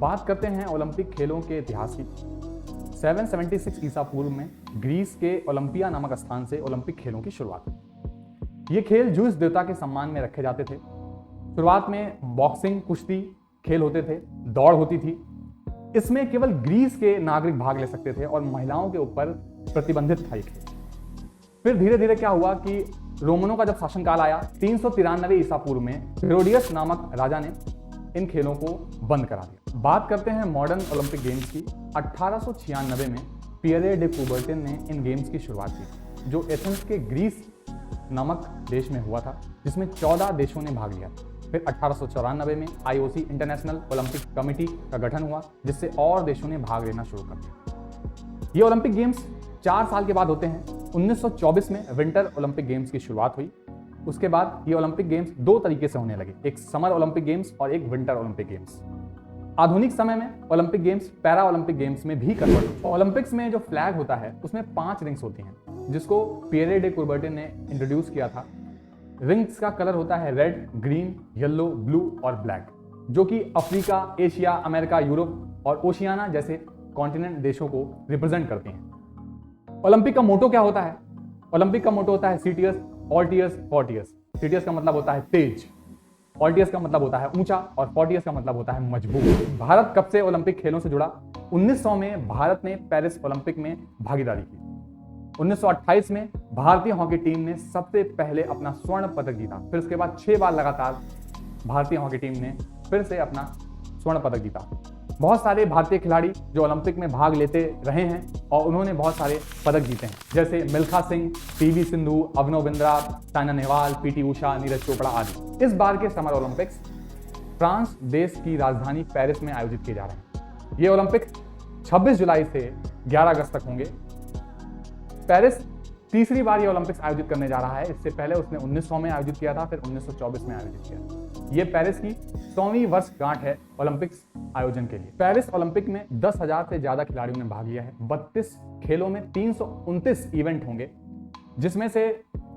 बात करते हैं ओलंपिक खेलों के इतिहास की। 776 ईसा पूर्व में ग्रीस के ओलंपिया नामक स्थान से ओलंपिक खेलों की शुरुआत हुई। ये खेल ज्यूस देवता के सम्मान में रखे जाते थे। शुरुआत में बॉक्सिंग, कुश्ती खेल होते थे, दौड़ होती थी। इसमें केवल ग्रीस के नागरिक भाग ले सकते थे और महिलाओं के ऊपर प्रतिबंधित था ये खेल। फिर धीरे धीरे क्या हुआ कि रोमनों का जब शासनकाल आया 393 ईसा पूर्व में हेरोडियस नामक राजा ने इन खेलों को बंद करा दिया। बात करते हैं मॉडर्न ओलंपिक गेम्स की। 1896 में पियरे डे कूबर्टिन ने इन गेम्स की शुरुआत की, जो एथेंस के ग्रीस नामक देश में हुआ था, जिसमें 14 देशों ने भाग लिया। फिर 1894 में IOC इंटरनेशनल ओलंपिक कमेटी का गठन हुआ, जिससे और देशों ने भाग लेना शुरू कर दिया। ये ओलंपिक गेम्स 4 साल के बाद होते हैं। 1924 में विंटर ओलंपिक गेम्स की शुरुआत हुई। उसके बाद ये ओलंपिक गेम्स 2 तरीके से होने लगे, एक समर ओलंपिक गेम्स और एक विंटर ओलंपिक गेम्स। आधुनिक समय में Olympic games para Olympic games में भी कन्वर्ट हुए। ओलंपिक्स में जो फ्लैग होता है उसमें 5 रिंग्स होती हैं, जिसको पियरे डे कूबर्टिन ने इंट्रोड्यूस किया था। रिंग्स का कलर होता है रेड, ग्रीन, येलो, ब्लू और ब्लैक, जो कि अफ्रीका, एशिया, अमेरिका, यूरोप और ओशियाना जैसे कॉन्टिनेंट देशों को रिप्रेजेंट करते हैं। ओलंपिक का मोटो क्या होता है? ओलंपिक का मोटो होता है सीटियस, ऑल्टियस, फोर्टियस। सीटियस का मतलब होता है तेज, ऑल्टियस का मतलब होता है ऊंचा और फोर्टियस का मतलब होता है मजबूत। भारत कब से ओलंपिक खेलों से जुड़ा? 1900 में भारत ने पेरिस ओलंपिक में भागीदारी की। 1928 में भारतीय हॉकी टीम ने सबसे पहले अपना स्वर्ण पदक जीता। फिर उसके बाद 6 बार लगातार भारतीय हॉकी टीम ने फिर से अपना स्वर्ण पदक जीता। बहुत सारे भारतीय खिलाड़ी जो ओलंपिक में भाग लेते रहे हैं और उन्होंने बहुत सारे पदक जीते हैं, जैसे मिल्खा सिंह, PV सिंधु, अभिनव बिंद्रा, साइना नेहवाल, PT ऊषा, नीरज चोपड़ा आदि। इस बार के समर ओलंपिक्स फ्रांस देश की राजधानी पेरिस में आयोजित किए जा रहे हैं। ये ओलंपिक 26 जुलाई से 11 अगस्त तक होंगे। पेरिस तीसरी बार ये ओलंपिक्स आयोजित करने जा रहा है। इससे पहले उसने 1900 में आयोजित किया था, फिर 1924 में आयोजित किया। ये पेरिस की 100वीं वर्षगांठ है ओलंपिक्स आयोजन के लिए। पेरिस ओलंपिक में 10,000 से ज्यादा खिलाड़ियों ने भाग लिया है। 32 खेलों में 329 इवेंट होंगे, जिसमें से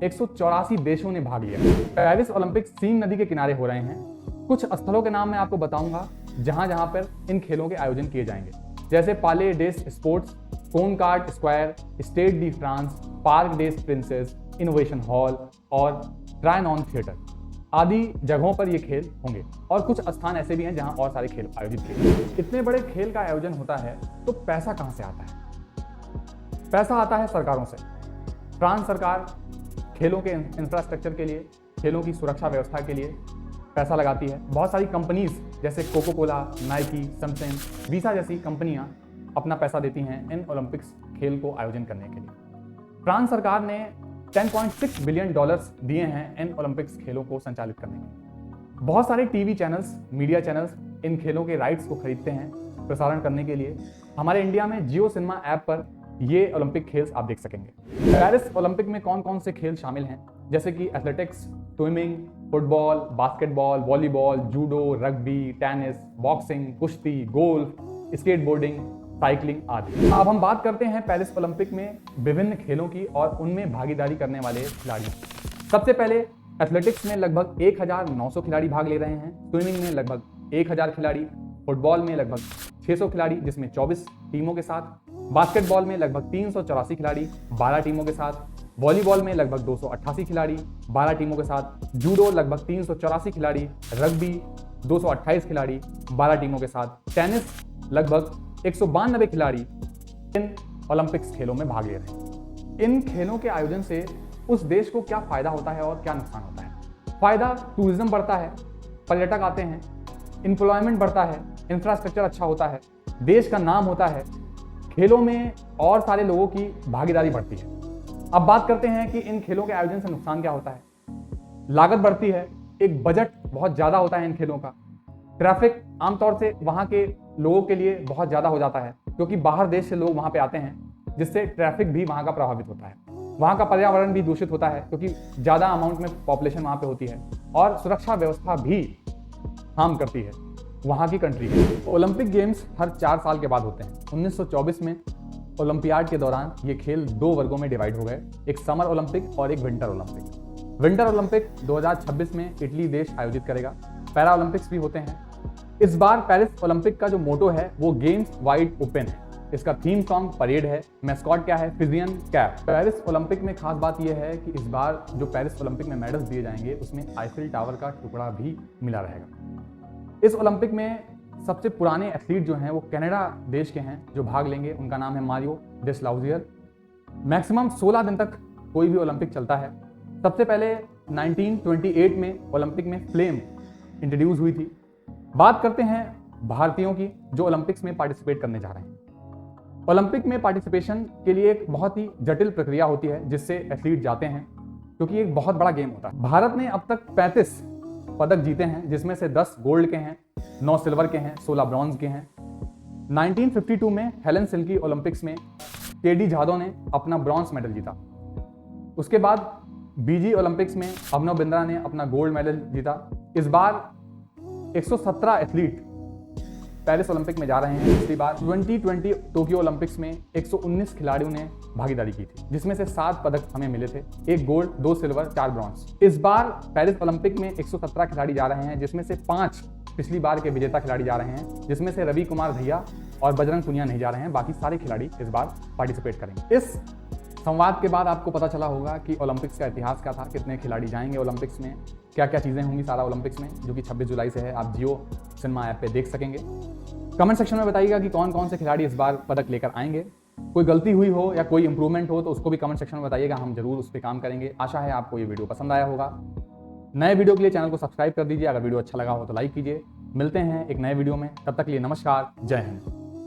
184 देशों ने भाग लिया। पेरिस ओलंपिक्स सीन नदी के किनारे हो रहे हैं। कुछ स्थलों के नाम मैं आपको बताऊंगा जहां जहां पर इन खेलों के आयोजन किए जाएंगे, जैसे Palais des Sports, Concorde Square, Stade de France, Parc des Princes, Innovation Hall और ट्रायनॉन थिएटर आदि जगहों पर ये खेल होंगे। और कुछ स्थान ऐसे भी हैं जहां और सारे खेल आयोजित किए। इतने बड़े खेल का आयोजन होता है तो पैसा कहां से आता है? पैसा आता है सरकारों से। फ्रांस सरकार खेलों के इंफ्रास्ट्रक्चर के लिए, खेलों की सुरक्षा व्यवस्था के लिए पैसा लगाती है। बहुत सारी कंपनीज जैसे Coca Cola, Nike, Samsung, Visa जैसी कंपनियां अपना पैसा देती हैं इन ओलंपिक्स खेल को आयोजन करने के लिए। फ्रांस सरकार ने $10.6 बिलियन दिए हैं इन ओलंपिक्स खेलों को संचालित करने के लिए। बहुत सारे TV channels, media channels in खेलों के राइट्स को खरीदते हैं प्रसारण करने के लिए। हमारे इंडिया में जियो सिनेमा ऐप पर ये ओलंपिक खेल आप देख सकेंगे। पेरिस ओलंपिक में कौन कौन से खेल शामिल हैं, जैसे कि athletics, swimming, football, basketball, volleyball, judo, rugby, tennis, boxing, कुश्ती, गोल्फ, स्केटबोर्डिंग, साइकिलिंग आदि। अब हम बात करते हैं पेरिस ओलंपिक में विभिन्न खेलों की और उनमें भागीदारी करने वाले खिलाड़ियों। सबसे पहले एथलेटिक्स में लगभग 1900 खिलाड़ी भाग ले रहे हैं। स्विमिंग में लगभग 1000 खिलाड़ी, फुटबॉल में लगभग 600 खिलाड़ी जिसमें 24 टीमों के साथ, बास्केटबॉल में लगभग 384 खिलाड़ी 12 टीमों के साथ, वॉलीबॉल में लगभग 288 खिलाड़ी 12 टीमों के साथ, जूडो लगभग 384 खिलाड़ी, रग्बी 228 खिलाड़ी 12 टीमों के साथ, टेनिस लगभग 192 खिलाड़ी इन ओलंपिक्स खेलों में भाग ले रहे हैं। इन खेलों के आयोजन से उस देश को क्या फायदा होता है और क्या नुकसान होता है? फायदा, टूरिज्म बढ़ता है, पर्यटक आते हैं, एम्प्लॉयमेंट बढ़ता है, इंफ्रास्ट्रक्चर अच्छा होता है, देश का नाम होता है, खेलों में और सारे लोगों की भागीदारी बढ़ती है। अब बात करते हैं कि इन खेलों के आयोजन से नुकसान क्या होता है। लागत बढ़ती है, एक बजट बहुत ज्यादा होता है इन खेलों का। ट्रैफिक आमतौर से वहां के लोगों के लिए बहुत ज्यादा हो जाता है, क्योंकि बाहर देश से लोग वहां पे आते हैं, जिससे ट्रैफिक भी वहां का प्रभावित होता है। वहां का पर्यावरण भी दूषित होता है, क्योंकि ज्यादा अमाउंट में पॉपुलेशन वहां पे होती है, और सुरक्षा व्यवस्था भी हार्म करती है वहां की कंट्री में। ओलंपिक गेम्स हर 4 साल के बाद होते हैं। 1924 में ओलंपियाड के दौरान ये खेल 2 वर्गों में डिवाइड हो गए, एक समर ओलंपिक और एक विंटर ओलंपिक। विंटर ओलंपिक 2026 में इटली देश आयोजित करेगा। पैरा ओलंपिक्स भी होते हैं। इस बार पेरिस ओलंपिक का जो मोटो है वो गेम्स वाइड ओपन है। इसका थीम सॉन्ग परेड है। मैस्कॉट क्या है? Fijian cap. पेरिस ओलंपिक में खास बात यह है कि इस बार जो पेरिस ओलंपिक में मेडल्स दिए जाएंगे उसमें आईफिल टावर का टुकड़ा भी मिला रहेगा। इस ओलंपिक में सबसे पुराने एथलीट जो हैं वो कनाडा देश के हैं जो भाग लेंगे। उनका नाम है मारियो डेस्लाउजियर। मैक्सिमम 16 दिन तक कोई भी ओलंपिक चलता है। सबसे पहले 1928 में ओलंपिक में फ्लेम इंट्रोड्यूस हुई थी। बात करते हैं भारतीयों की जो ओलंपिक्स में पार्टिसिपेट करने जा रहे हैं। ओलंपिक में पार्टिसिपेशन के लिए एक बहुत ही जटिल प्रक्रिया होती है जिससे एथलीट जाते हैं, क्योंकि एक बहुत बड़ा गेम होता है। भारत ने अब तक 35 पदक जीते हैं, जिसमें से 10 गोल्ड के हैं, 9 सिल्वर के हैं, 16 ब्रॉन्ज के हैं। 1952 में हेलन सिल्की ओलंपिक्स में केडी जाधव ने अपना ब्रॉन्ज मेडल जीता। उसके बाद बीजी ओलंपिक्स में अभिनव बिंद्रा ने अपना गोल्ड मेडल जीता। इस बार 117 एथलीट पेरिस ओलंपिक में जा रहे हैं। पिछली बार 2020 टोक्यो ओलंपिक्स में 119 खिलाड़ियों ने भागीदारी की थी, जिसमें से 7 पदक हमें मिले थे, 1 गोल्ड, 2 सिल्वर, 4 ब्रॉन्ज। इस बार पेरिस ओलंपिक में 117 खिलाड़ी जा रहे हैं, जिसमें से 5 पिछली बार के विजेता खिलाड़ी जा रहे हैं, जिसमें से रवि कुमार दहिया और बजरंग पुनिया नहीं जा रहे हैं। बाकी सारे खिलाड़ी इस बार पार्टिसिपेट करेंगे। इस संवाद के बाद आपको पता चला होगा कि ओलंपिक्स का इतिहास क्या था, कितने खिलाड़ी जाएंगे ओलंपिक्स में, क्या क्या चीज़ें होंगी सारा ओलंपिक्स में, जो कि 26 जुलाई से है। आप जियो सिनेमा ऐप पे देख सकेंगे। कमेंट सेक्शन में बताइएगा कि कौन कौन से खिलाड़ी इस बार पदक लेकर आएंगे। कोई गलती हुई हो या कोई इंप्रूवमेंट हो तो उसको भी कमेंट सेक्शन में बताइएगा, हम जरूर उस पर काम करेंगे। आशा है आपको ये वीडियो पसंद आया होगा। नए वीडियो के लिए चैनल को सब्सक्राइब कर दीजिए। अगर वीडियो अच्छा लगा हो तो लाइक कीजिए। मिलते हैं एक नए वीडियो में, तब तक के लिए नमस्कार, जय हिंद।